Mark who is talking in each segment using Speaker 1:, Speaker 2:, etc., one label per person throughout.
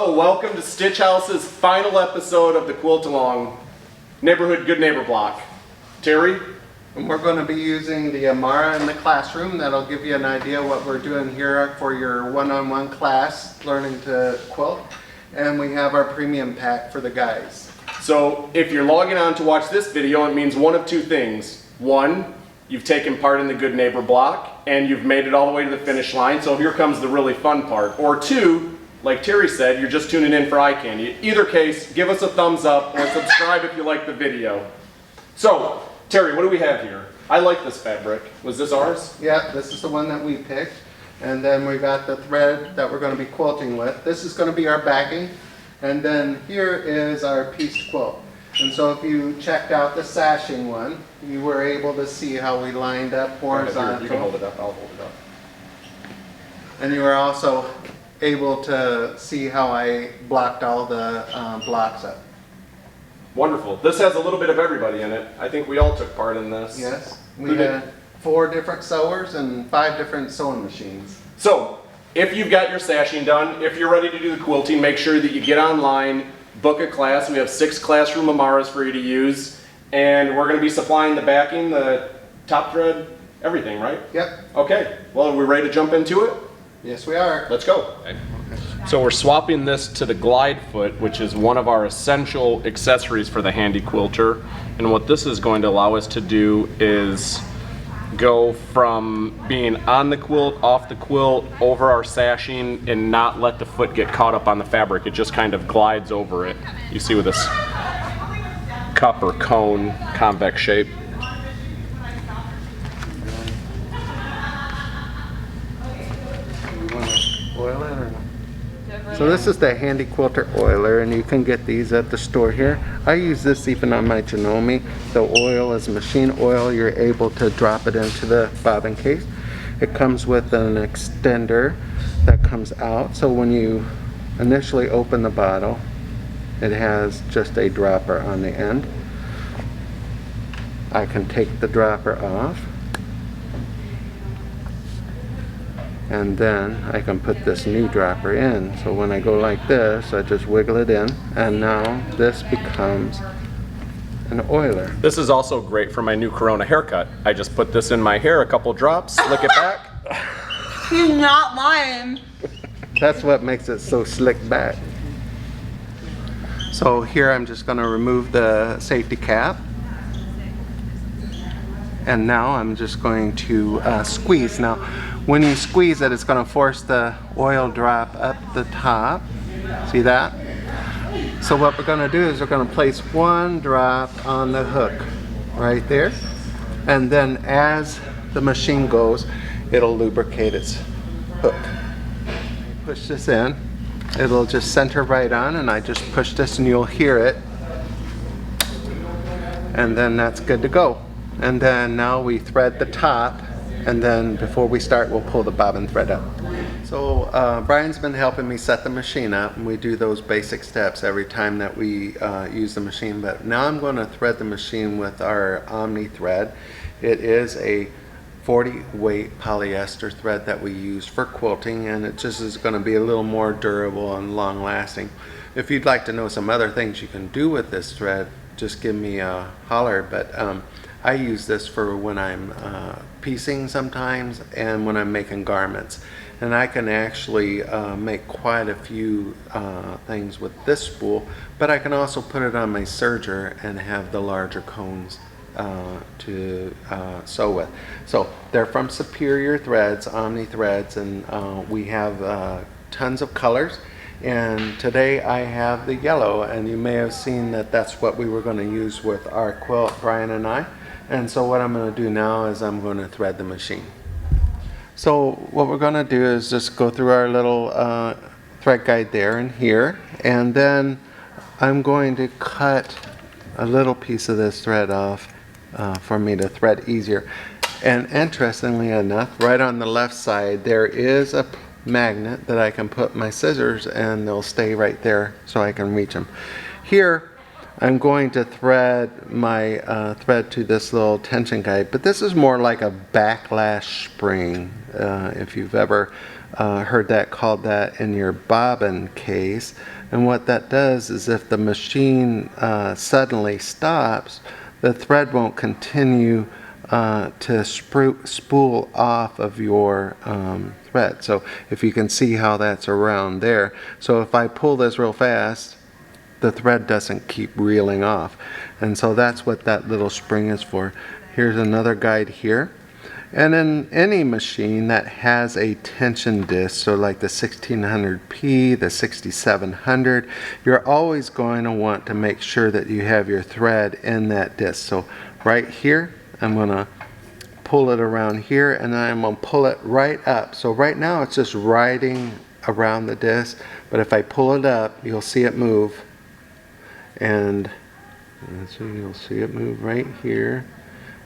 Speaker 1: So, welcome to Stitchhouse's final episode of the Quilt Along Neighborhood Good Neighbor block. Terry?
Speaker 2: And we're going to be using the Amara in the classroom. That'll give you an idea what we're doing here for your one-on-one class learning to quilt. And we have our premium pack for the guys.
Speaker 1: So, if you're logging on to watch this video, it means one of two things. One, you've taken part in the Good Neighbor block and you've made it all the way to the finish line, so here comes the really fun part. Or two, like Terry said, you're just tuning in for eye candy. Either case, give us a thumbs up or subscribe if you like the video. So, Terry, what do we have here? I like this fabric. Was this ours?
Speaker 2: Yeah, this is the one that we picked. And then we got the thread that we're going to be quilting with. This is going to be our backing. And then here is our pieced quilt. And so if you checked out the sashing one, you were able to see how we lined up horizontal.
Speaker 1: You can hold it up, I'll hold it up.
Speaker 2: And you were also able to see how I blocked all the blocks up.
Speaker 1: Wonderful. This has a little bit of everybody in it. I think we all took part in this.
Speaker 2: Yes, we had 4 different sewers and 5 different sewing machines.
Speaker 1: So, if you've got your sashing done, if you're ready to do the quilting, make sure that you get online, book a class. We have 6 classroom Amaras for you to use, and we're going to be supplying the backing, the top thread, everything, right?
Speaker 2: Yep.
Speaker 1: Okay, well, are we ready to jump into it?
Speaker 2: Yes, we are.
Speaker 1: Let's go. Okay. So we're swapping this to the glide foot, which is one of our essential accessories for the Handi-Quilter. And what this is going to allow us to do is go from being on the quilt, off the quilt, over our sashing, and not let the foot get caught up on the fabric. It just kind of glides over it. You see with this cup or cone, convex shape.
Speaker 2: Oil it or not? So this is the Handi-Quilter oiler, and you can get these at the store here. I use this even on my JANOME. The oil is machine oil. You're able to drop it into the bobbin case. It comes with an extender that comes out, so when you initially open the bottle, it has just a dropper on the end. I can take the dropper off, and then I can put this new dropper in. So when I go like this, I just wiggle it in, and now this becomes an oiler.
Speaker 1: This is also great for my new Corona haircut. I just put this in my hair, a couple drops, slick it back.
Speaker 3: He's not lying.
Speaker 2: That's what makes it so slick back. So here I'm just going to remove the safety cap. And now I'm just going to squeeze. Now, when you squeeze it, it's going to force the oil drop up the top. See that? So what we're going to do is we're going to place 1 drop on the hook right there. And then as the machine goes, it'll lubricate its hook. Push this in. It'll just center right on, and I just push this and you'll hear it. And then that's good to go. And then now we thread the top, and then before we start, we'll pull the bobbin thread up. So Brian's been helping me set the machine up, and we do those basic steps every time that we use the machine. But now I'm going to thread the machine with our Omni thread. It is a 40 weight polyester thread that we use for quilting, and it just is going to be a little more durable and long lasting. If you'd like to know some other things you can do with this thread, just give me a holler. But I use this for when I'm piecing sometimes and when I'm making garments. And I can actually make quite a few things with this spool, but I can also put it on my serger and have the larger cones to sew with. So they're from Superior Threads, Omni Threads, and we have tons of colors. And today I have the yellow, and you may have seen that that's what we were going to use with our quilt, Brian and I. And so what I'm going to do now is I'm going to thread the machine. So what we're going to do is just go through our little thread guide there and here, and then I'm going to cut a little piece of this thread off for me to thread easier. And interestingly enough, right on the left side there is a magnet that I can put my scissors, and they'll stay right there so I can reach them. Here I'm going to thread my thread to this little tension guide, but this is more like a backlash spring. If you've ever heard that called that in your bobbin case, And what that does is if the machine suddenly stops, the thread won't continue to spool off of your thread. So if you can see how that's around there. So if I pull this real fast, the thread doesn't keep reeling off. And so that's what that little spring is for. Here's another guide here. And in any machine that has a tension disc, so like the 1600P, the 6700, you're always going to want to make sure that you have your thread in that disc. So right here, I'm going to pull it around here, and then I'm going to pull it right up. So right now it's just riding around the disc, but if I pull it up, you'll see it move. And so you'll see it move right here.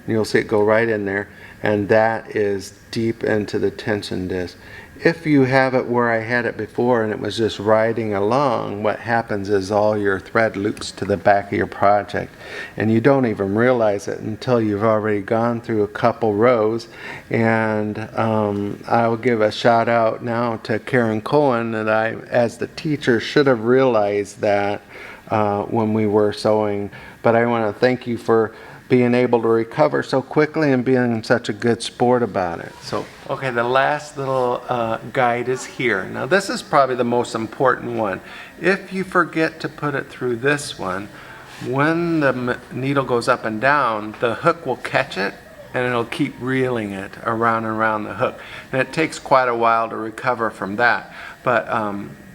Speaker 2: You'll see it go right in there, and that is deep into the tension disc. If you have it where I had it before and it was just riding along, what happens is all your thread loops to the back of your project, and you don't even realize it until you've already gone through a couple rows. And I'll give a shout out now to Karen Cohen, that I, as the teacher, should have realized that when we were sewing. But I want to thank you for being able to recover so quickly and being such a good sport about it. So, okay, the last little guide is here. Now this is probably the most important one. If you forget to put it through this one, when the needle goes up and down, the hook will catch it and it'll keep reeling it around and around the hook. And it takes quite a while to recover from that. But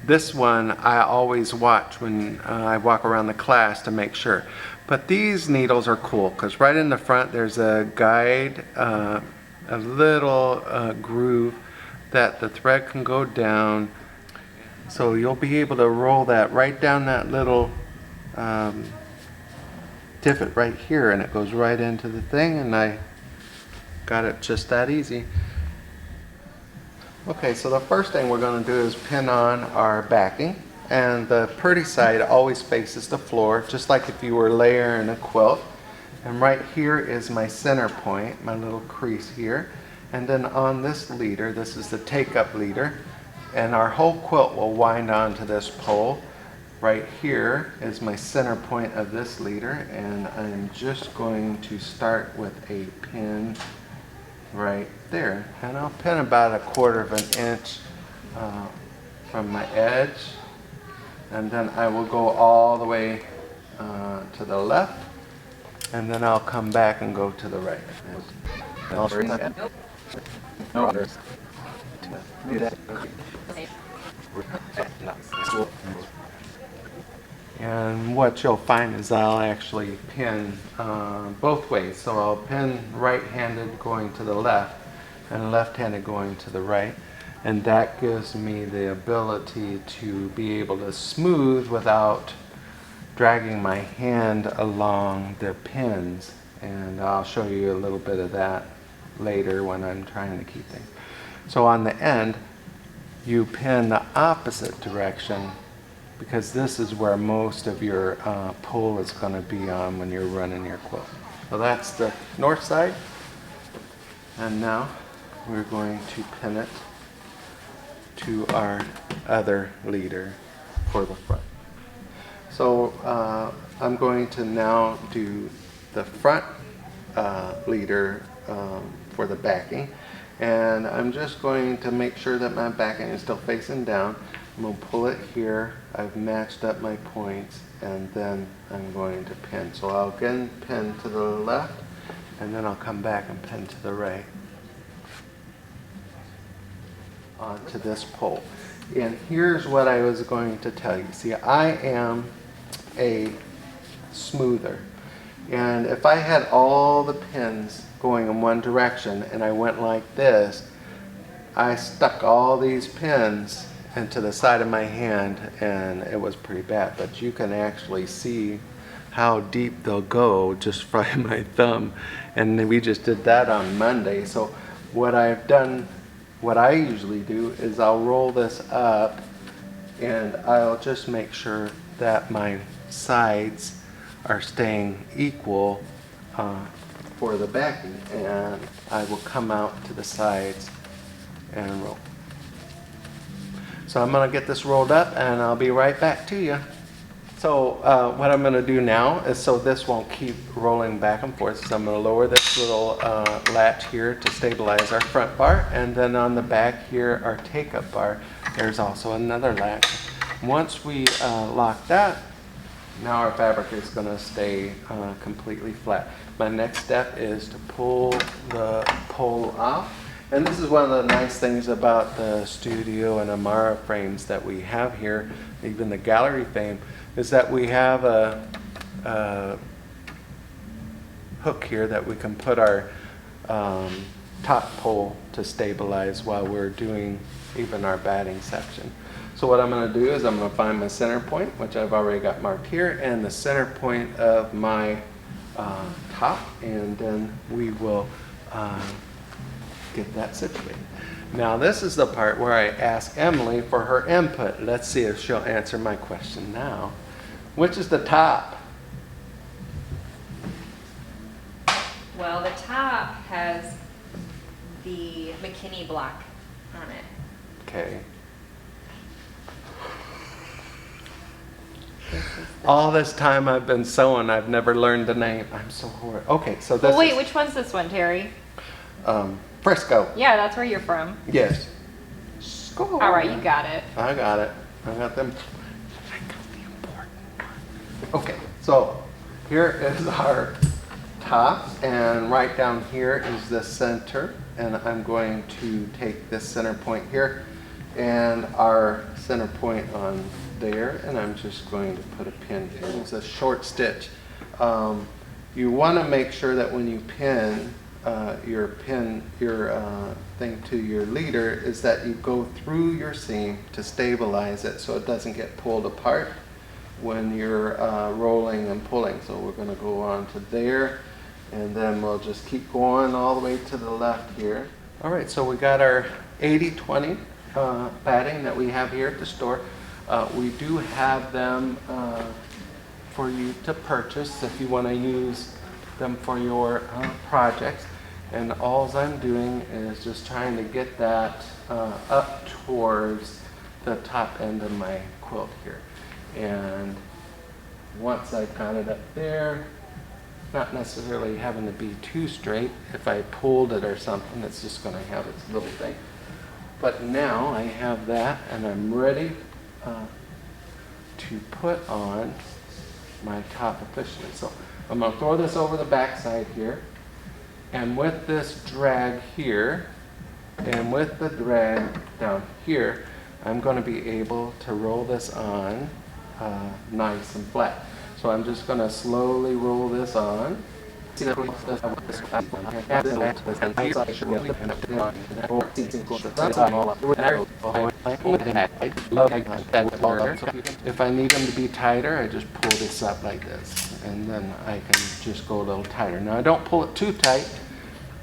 Speaker 2: this one I always watch when I walk around the class to make sure. But these needles are cool because right in the front there's a guide, a little groove that the thread can go down. So you'll be able to roll that right down that little divot right here, and it goes right into the thing, and I got it just that easy. Okay, so the first thing we're going to do is pin on our backing. And the pretty side always faces the floor, just like if you were layering a quilt. And right here is my center point, my little crease here. And then on this leader, this is the take-up leader, and our whole quilt will wind onto this pole. Right here is my center point of this leader, and I'm just going to start with a pin right there. And I'll pin about 1/4 of an inch from my edge. And then I will go all the way to the left, and then I'll come back and go to the right. And what you'll find is I'll actually pin both ways. So I'll pin right-handed going to the left and left-handed going to the right. And that gives me the ability to be able to smooth without dragging my hand along the pins. And I'll show you a little bit of that later when I'm trying to keep things. So on the end, you pin the opposite direction, because this is where most of your pull is going to be on when you're running your quilt. So that's the north side. And now we're going to pin it to our other leader for the front. So I'm going to now do the front leader for the backing, and I'm just going to make sure that my backing is still facing down. I'm going to pull it here. I've matched up my points, and then I'm going to pin. So I'll again pin to the left, and then I'll come back and pin to the right onto this pole. And here's what I was going to tell you. See, I am a smoother, and if I had all the pins going in one direction and I went like this, I stuck all these pins into the side of my hand, and it was pretty bad. But you can actually see how deep they'll go just by my thumb, and we just did that on Monday. So what I've done, what I usually do is I'll roll this up, and I'll just make sure that my sides are staying equal for the backing, and I will come out to the sides and roll. So I'm gonna get this rolled up and I'll be right back to you. So what I'm gonna do now is, so this won't keep rolling back and forth, so I'm gonna lower this little latch here to stabilize our front bar, and then on the back here, our take-up bar, there's also another latch. Once we lock that, now our fabric is gonna stay completely flat. My next step is to pull the pole off. And this is one of the nice things about the Studio and Amara frames that we have here, even the gallery frame, is that we have a hook here that we can put our top pole to stabilize while we're doing even our batting section. So what I'm going to do is I'm going to find my center point, which I've already got marked here, and the center point of my top, and then we will get that situated. Now this is the part where I ask Emily for her input. Let's see if she'll answer my question now. Which is the top?
Speaker 4: Well, the top has the McKinney block on it.
Speaker 2: Okay. All this time I've been sewing, I've never learned the name. I'm so horrible. Okay, so this
Speaker 4: Well, wait,
Speaker 2: is
Speaker 4: which one's this one, Terry?
Speaker 2: FRISCO.
Speaker 4: Yeah, that's where you're from.
Speaker 2: Yes. Score.
Speaker 4: All right, you got it.
Speaker 2: I got it. I got them. I got the important one. Okay, so here is our top, and right down here is the center, and I'm going to take this center point here and our center point on there, and I'm just going to put a pin here. It's a short stitch. You want to make sure that when you pin your thing to your leader is that you go through your seam to stabilize it so it doesn't get pulled apart when you're rolling and pulling. So we're going to go on to there, and then we'll just keep going all the way to the left here. All right, so we got our 80-20 batting that we have here at the store. We do have them for you to purchase if you want to use them for your projects, and all I'm doing is just trying to get that up towards the top end of my quilt here. And once I've got it up there, not necessarily having to be too straight. If I pulled it or something, it's just going to have its little thing. But now I have that, and I'm ready to put on my top officially. So I'm going to throw this over the back side here, and with this drag here and with the drag down here, I'm going to be able to roll this on nice and flat. So I'm just going to slowly roll this on. If I need them to be tighter, I just pull this up like this, and then I can just go a little tighter. Now I don't pull it too tight,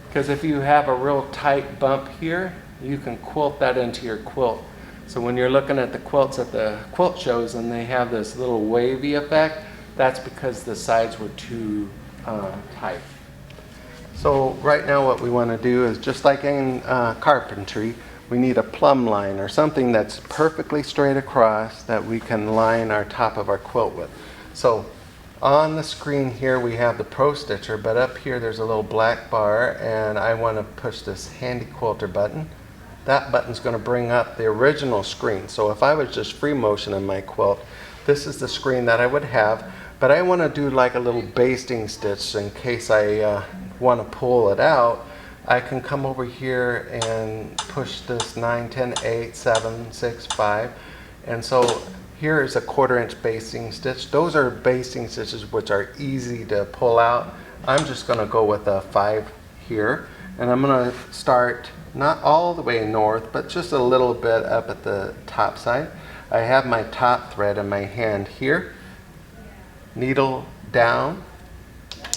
Speaker 2: because if you have a real tight bump here, you can quilt that into your quilt. So when you're looking at the quilts at the quilt shows and they have this little wavy effect, that's because the sides were too tight. So right now what we want to do is, just like in carpentry, we need a plumb line or something that's perfectly straight across that we can line our top of our quilt with. So on the screen here we have the Pro-Stitcher, but up here there's a little black bar, and I want to push this Handi-Quilter button. That button's going to bring up the original screen. So if I was just free motioning my quilt, this is the screen that I would have. But I want to do like a little basting stitch in case I want to pull it out. I can come over here and push this 9, 10, 8, 7, 6, 5. And so here is a 1/4 inch basting stitch. Those are basting stitches which are easy to pull out. I'm just going to go with a 5 here. And I'm going to start not all the way north, but just a little bit up at the top side. I have my top thread in my hand here. Needle down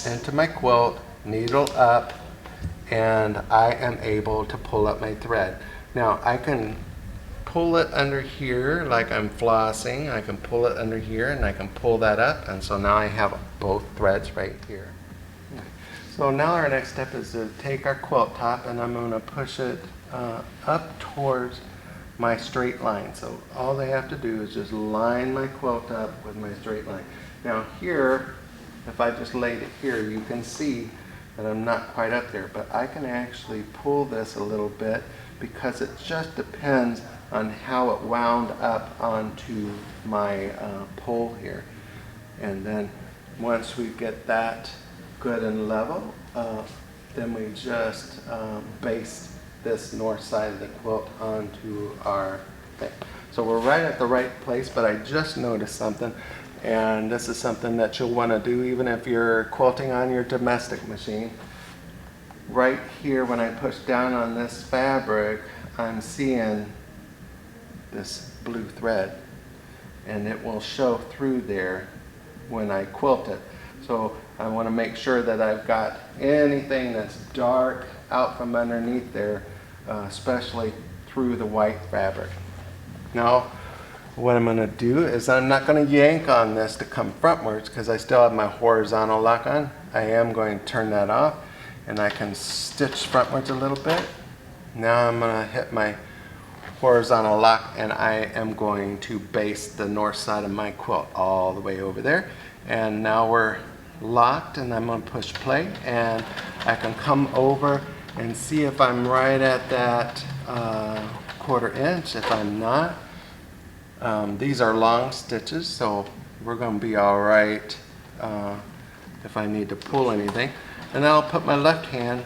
Speaker 2: into my quilt, needle up, and I am able to pull up my thread. Now I can pull it under here like I'm flossing. I can pull it under here, and I can pull that up, and so now I have both threads right here. So now our next step is to take our quilt top, and I'm going to push it up towards my straight line. So all they have to do is just line my quilt up with my straight line. Now here, if I just laid it here, you can see that I'm not quite up there, but I can actually pull this a little bit because it just depends on how it wound up onto my pole here. And then once we get that good and level, then we just baste this north side of the quilt onto our thing. So we're right at the right place, but I just noticed something, and this is something that you'll want to do even if you're quilting on your domestic machine. Right here, when I push down on this fabric, I'm seeing this blue thread, and it will show through there when I quilt it. So I want to make sure that I've got anything that's dark out from underneath there, especially through the white fabric. Now what I'm going to do is I'm not going to yank on this to come frontwards because I still have my horizontal lock on. I am going to turn that off, and I can stitch frontwards a little bit. Now I'm going to hit my horizontal lock, and I am going to baste the north side of my quilt all the way over there. And now we're locked, and I'm going to push play, and I can come over and see if I'm right at that 1/4 inch. If I'm not, these are long stitches, so we're going to be all right if I need to pull anything. And then I'll put my left hand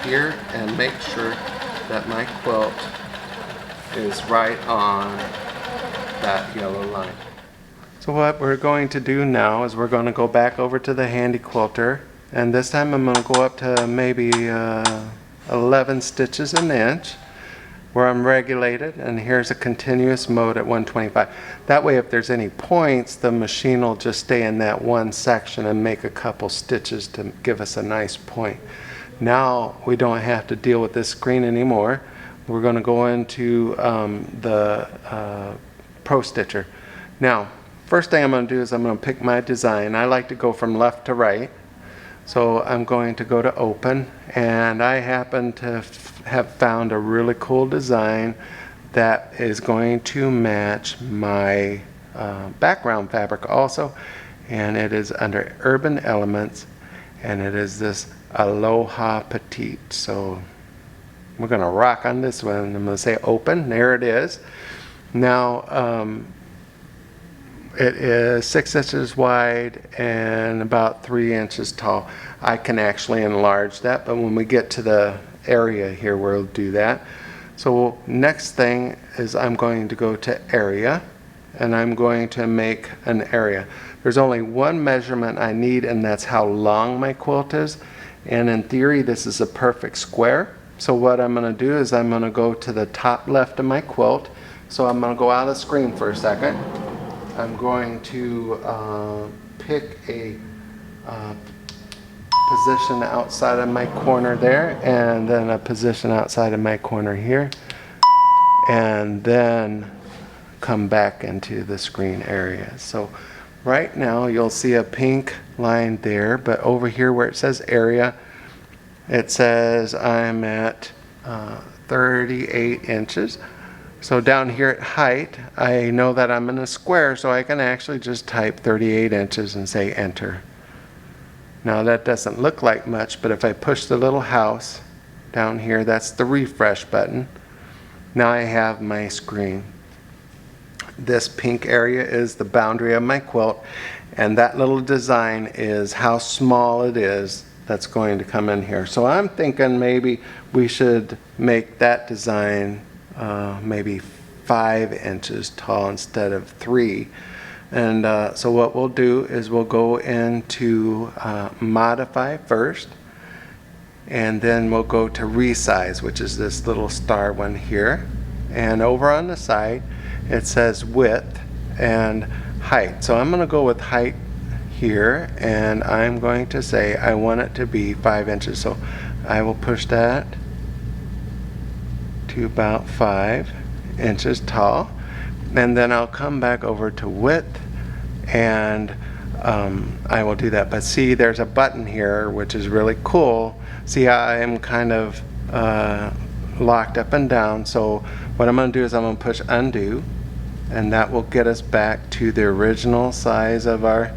Speaker 2: here and make sure that my quilt is right on that yellow line. So what we're going to do now is we're going to go back over to the Handi-Quilter, and this time I'm going to go up to maybe 11 stitches an inch where I'm regulated, and here's a continuous mode at 125. That way if there's any points, the machine will just stay in that one section and make a couple stitches to give us a nice point. Now we don't have to deal with this screen anymore. We're going to go into the Pro-Stitcher. Now first thing I'm going to do is I'm going to pick my design. I like to go from left to right. So I'm going to go to open, and I happen to have found a really cool design that is going to match my background fabric also, and it is under Urban Elements, and it is this Aloha Petite. So we're going to rock on this one. I'm going to say open. There it is. Now it is 6 inches wide and about 3 inches tall. I can actually enlarge that, but when we get to the area here, we'll do that. So next thing is I'm going to go to area, and I'm going to make an area. There's only one measurement I need, and that's how long my quilt is. And in theory, this is a perfect square. So what I'm going to do is I'm going to go to the top left of my quilt. So I'm going to go out of the screen for a second. I'm going to pick a position outside of my corner there, and then a position outside of my corner here, and then come back into the screen area. So right now you'll see a pink line there, but over here where it says area, it says I'm at 38 inches. So down here at height, I know that I'm in a square, so I can actually just type 38 inches and say enter. Now that doesn't look like much, but if I push the little house down here, that's the refresh button. Now I have my screen. This pink area is the boundary of my quilt, and that little design is how small it is that's going to come in here. So I'm thinking maybe we should make that design maybe 5 inches tall instead of 3. And so what we'll do is we'll go into modify first, and then we'll go to resize, which is this little star one here. And over on the side it says width and height. So I'm going to go with height here, and I'm going to say I want it to be 5 inches. So I will push that to about 5 inches tall, and then I'll come back over to width, and I will do that. But see, there's a button here which is really cool. See how I am kind of locked up and down. So What I'm going to do is I'm going to push undo, and that will get us back to the original size of our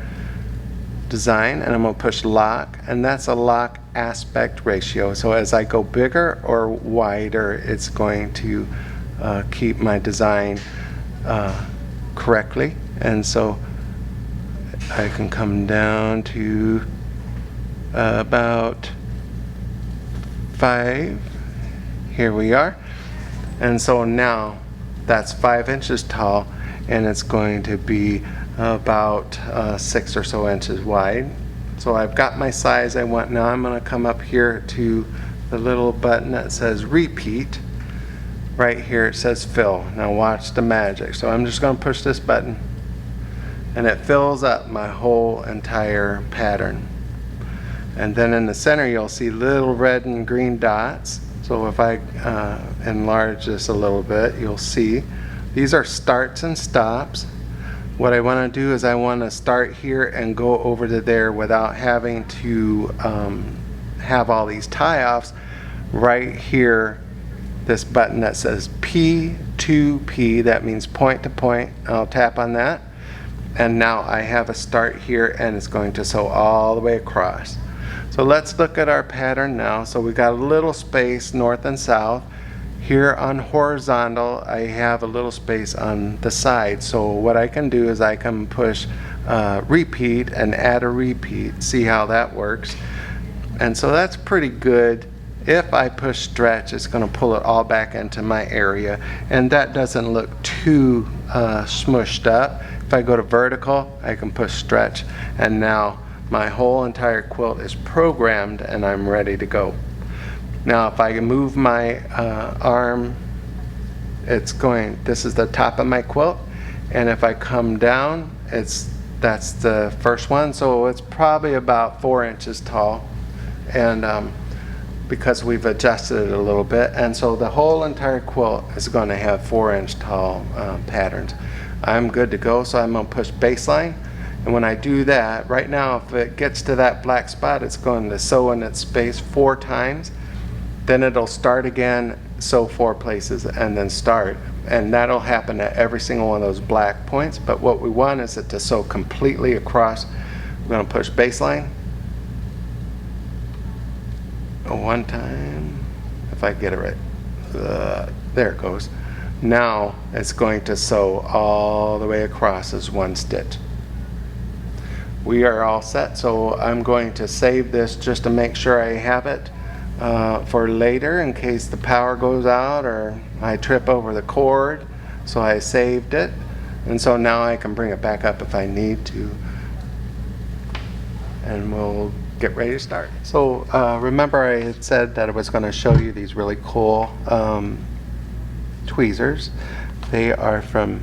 Speaker 2: design. And I'm going to push lock, and that's a lock aspect ratio. So as I go bigger or wider, it's going to keep my design correctly. And so I can come down to about 5. Here we are. And so now that's 5 inches tall, and it's going to be about 6 or so inches wide. So I've got my size I want. Now I'm going to come up here to the little button that says repeat. Right here it says fill. Now watch the magic. So I'm just going to push this button, and it fills up my whole entire pattern. And then in the center you'll see little red and green dots. So if I enlarge this a little bit, you'll see these are starts and stops. What I want to do is I want to start here and go over to there without having to have all these tie-offs. Right here, this button that says P2P, that means point to point. I'll tap on that, and now I have a start here, and it's going to sew all the way across. So let's look at our pattern now. So we got a little space north and south. Here on horizontal, I have a little space on the side. So what I can do is I can push repeat and add a repeat, see how that works. And so that's pretty good. If I push stretch, it's going to pull it all back into my area, and that doesn't look too smushed up. If I go to vertical, I can push stretch, and now my whole entire quilt is programmed and I'm ready to go. Now if I can move my arm, it's going, this is the top of my quilt, and if I come down, that's the first one, so it's probably about 4 inches tall, and because we've adjusted it a little bit, and so the whole entire quilt is going to have 4-inch tall patterns. I'm good to go, so I'm going to push baseline. And when I do that, right now if it gets to that black spot, it's going to sew in its space 4 times. Then it'll start again, sew 4 places, and then start. And that'll happen at every single one of those black points. But what we want is it to sew completely across. We're going to push baseline. 1 time, if I get it right. There it goes. Now it's going to sew all the way across as 1 stitch. We are all set, so I'm going to save this just to make sure I have it for later in case the power goes out or I trip over the cord. So I saved it, and so now I can bring it back up if I need to, and we'll get ready to start. So remember I had said that I was going to show you these really cool tweezers. They are from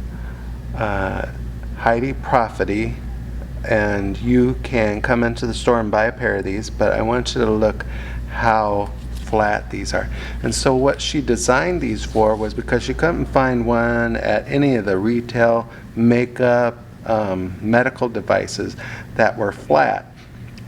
Speaker 2: Handi-Quilter, and you can come into the store and buy a pair of these, but I want you to look how flat these are. And so what she designed these for was because she couldn't find one at any of the retail makeup medical devices that were flat.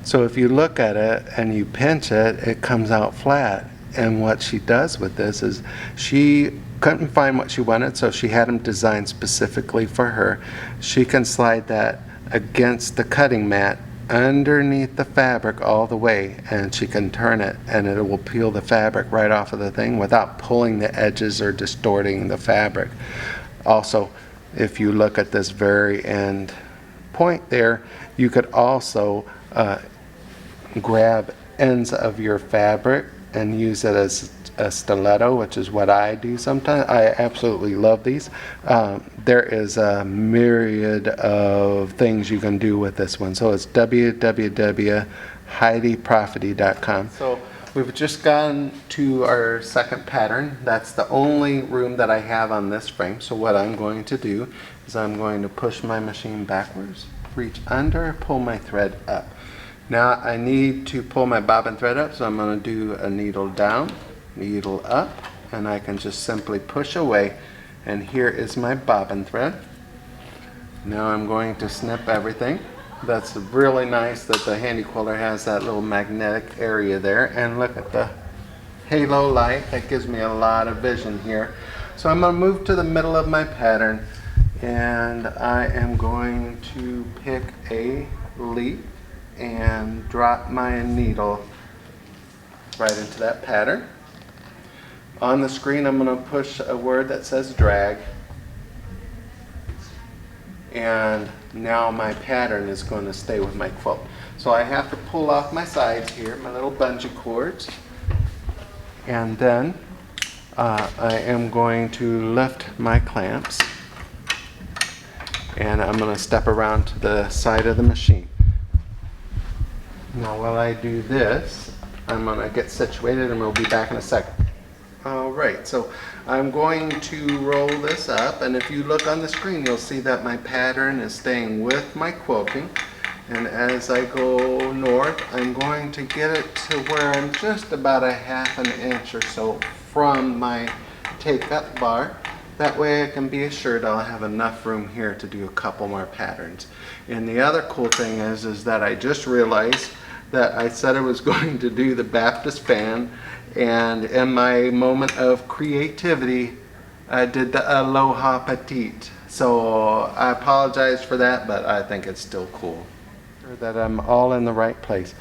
Speaker 2: So if you look at it and you pinch it, it comes out flat. And what she does with this is she couldn't find what she wanted, so she had them designed specifically for her. She can slide that against the cutting mat underneath the fabric all the way, and she can turn it and it will peel the fabric right off of the thing without pulling the edges or distorting the fabric. Also, if you look at this very end point there, you could also grab ends of your fabric and use it as a stiletto, which is what I do sometimes. I absolutely love these. There is a myriad of things you can do with this one. So it's www.Handi-Quilter.com. So we've just gone to our second pattern. That's the only room that I have on this frame. So what I'm going to do is I'm going to push my machine backwards, reach under, pull my thread up. Now I need to pull my bobbin thread up, so I'm going to do a needle down, needle up, and I can just simply push away, and here is my bobbin thread. Now I'm going to snip everything. That's really nice that the Handi-Quilter has that little magnetic area there, and look at the halo light. That gives me a lot of vision here. So I'm going to move to the middle of my pattern, and I am going to pick a leaf and drop my needle right into that pattern. On the screen I'm going to push a word that says drag, and now my pattern is going to stay with my quilt. So I have to pull off my sides here, my little bungee cords, and then I am going to lift my clamps, and I'm going to step around to the side of the machine. Now while I do this, I'm going to get situated and we'll be back in a second. Alright, so I'm going to roll this up, and if you look on the screen you'll see that my pattern is staying with my quilting, and as I go north I'm going to get it to where I'm just about a ½ an inch or so from my take-up bar. That way I can be assured I'll have enough room here to do a couple more patterns. And the other cool thing is that I just realized that I said I was going to do the Baptist fan, and in my moment of creativity I did the Aloha Petite. So I apologize for that, but I think it's still cool. That I'm all in the right place.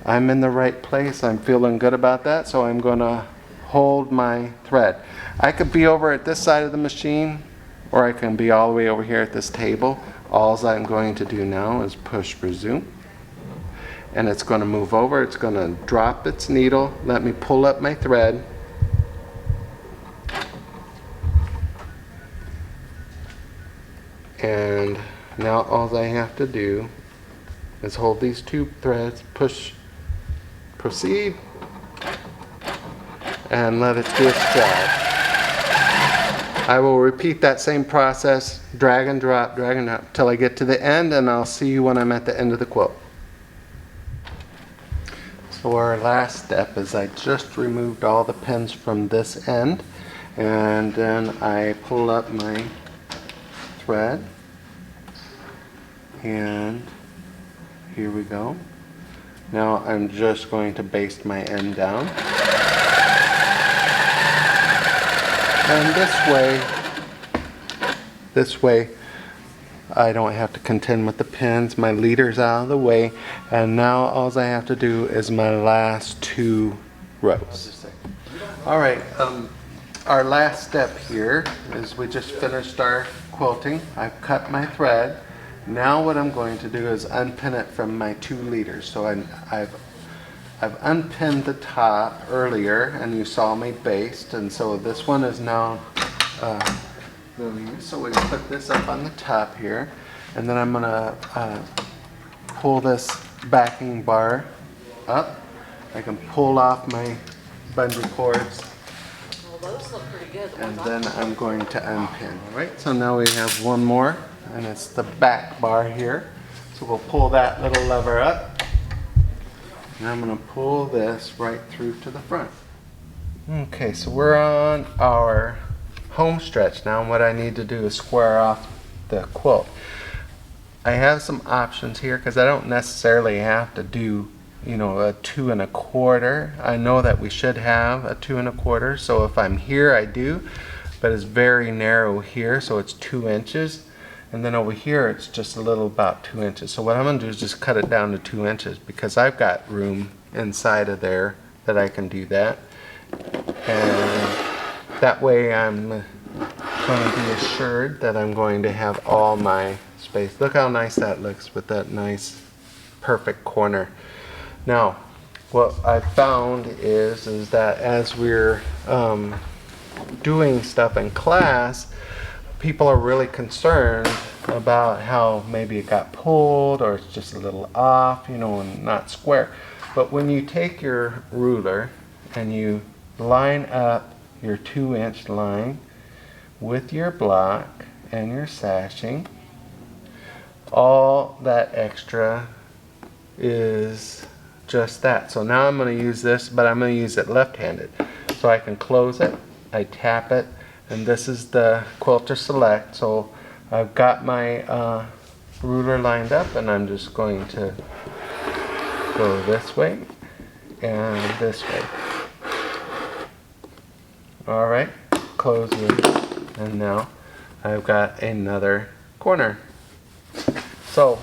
Speaker 2: I'm in the right place, I'm feeling good about that, so I'm going to hold my thread. I could be over at this side of the machine, or I can be all the way over here at this table. All I'm going to do now is push resume, and it's going to move over. It's going to drop its needle, let me pull up my thread, and now all I have to do is hold these two threads, push, proceed, and let it do its job. I will repeat that same process, drag and drop, till I get to the end, and I'll see you when I'm at the end of the quilt. So our last step is I just removed all the pins from this end, and then I pull up my thread, and here we go. Now I'm just going to baste my end down. And this way I don't have to contend with the pins. My leader's out of the way, and now all I have to do is my last 2 rows. Alright, our last step here is we just finished our quilting. I've cut my thread. Now what I'm going to do is unpin it from my 2 leaders. So I've unpinned the top earlier, and you saw me baste, and so this one is now so we put this up on the top here, and then I'm going to pull this backing bar up. I can pull off my bungee cords,
Speaker 3: Well, those look pretty good.
Speaker 2: and then I'm going to unpin. Alright, so now we have one more, and it's the back bar here. So we'll pull that little lever up, and I'm going to pull this right through to the front. Okay, so we're on our home stretch now, and what I need to do is square off the quilt. I have some options here because I don't necessarily have to do, you know, a 2 1/4. I know that we should have a 2 1/4, so if I'm here I do, but it's very narrow here, so it's 2 inches. And then over here it's just a little about 2 inches. So what I'm going to do is just cut it down to 2 inches, because I've got room inside of there that I can do that. And that way I'm going to be assured that I'm going to have all my space. Look how nice that looks with that nice perfect corner. Now what I found is that as we're doing stuff in class, people are really concerned about how maybe it got pulled, or it's just a little off, you know, and not square. But when you take your ruler and you line up your 2-inch line with your block and your sashing, all that extra is just that. So now I'm going to use this, but I'm going to use it left-handed. So I can close it, I tap it, and this is the Quilter Select. So I've got my ruler lined up, and I'm just going to go this way and this way. Alright, close your And now I've got another corner. So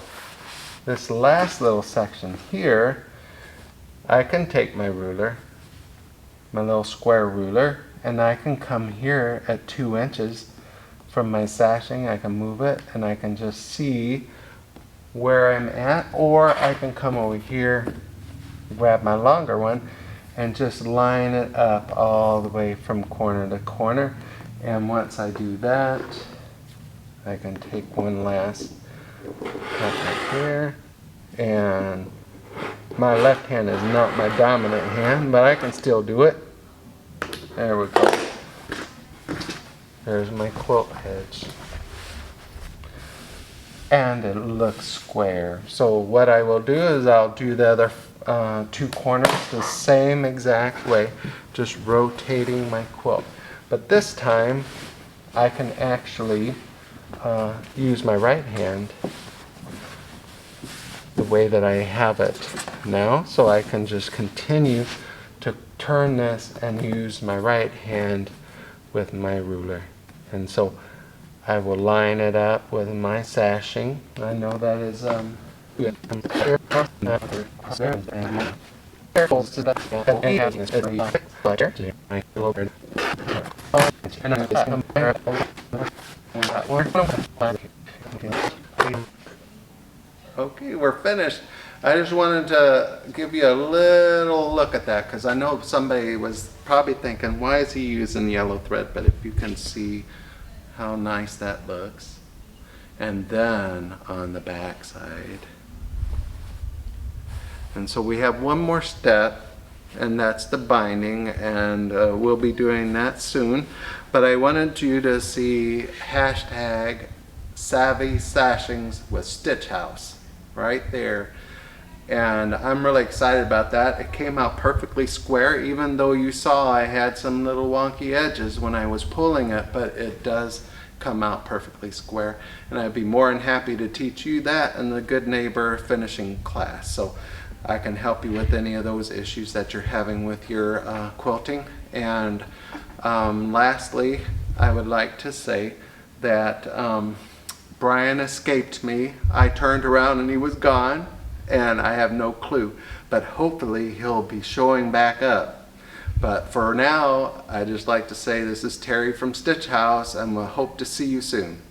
Speaker 2: this last little section here, I can take my ruler, my little square ruler, and I can come here at 2 inches from my sashing. I can move it and I can just see where I'm at, or I can come over here, grab my longer one, and just line it up all the way from corner to corner. And once I do that, I can take one last cut right here, and my left hand is not my dominant hand, but I can still do it. There we go. There's my quilt edge. And it looks square. So what I will do is I'll do the other 2 corners the same exact way, just rotating my quilt. But this time I can actually use my right hand the way that I have it now, so I can just continue to turn this and use my right hand with my ruler. And so I will line it up with my sashing. I know that is good. Okay, we're finished. I just wanted to give you a little look at that because I know somebody was probably thinking, why is he using yellow thread? But if you can see how nice that looks. And then on the back side. And so we have one more step, and that's the binding, and we'll be doing that soon. But I wanted you to see hashtag Savvy Sashings with Stitchhouse right there. And I'm really excited about that. It came out perfectly square, even though you saw I had some little wonky edges when I was pulling it, but it does come out perfectly square. And I'd be more than happy to teach you that in the Good Neighbor finishing class. So I can help you with any of those issues that you're having with your quilting. And lastly, I would like to say that Brian escaped me. I turned around and he was gone, and I have no clue. But hopefully he'll be showing back up. But for now, I just like to say this is Terry from Stitchhouse, and we'll hope to see you soon.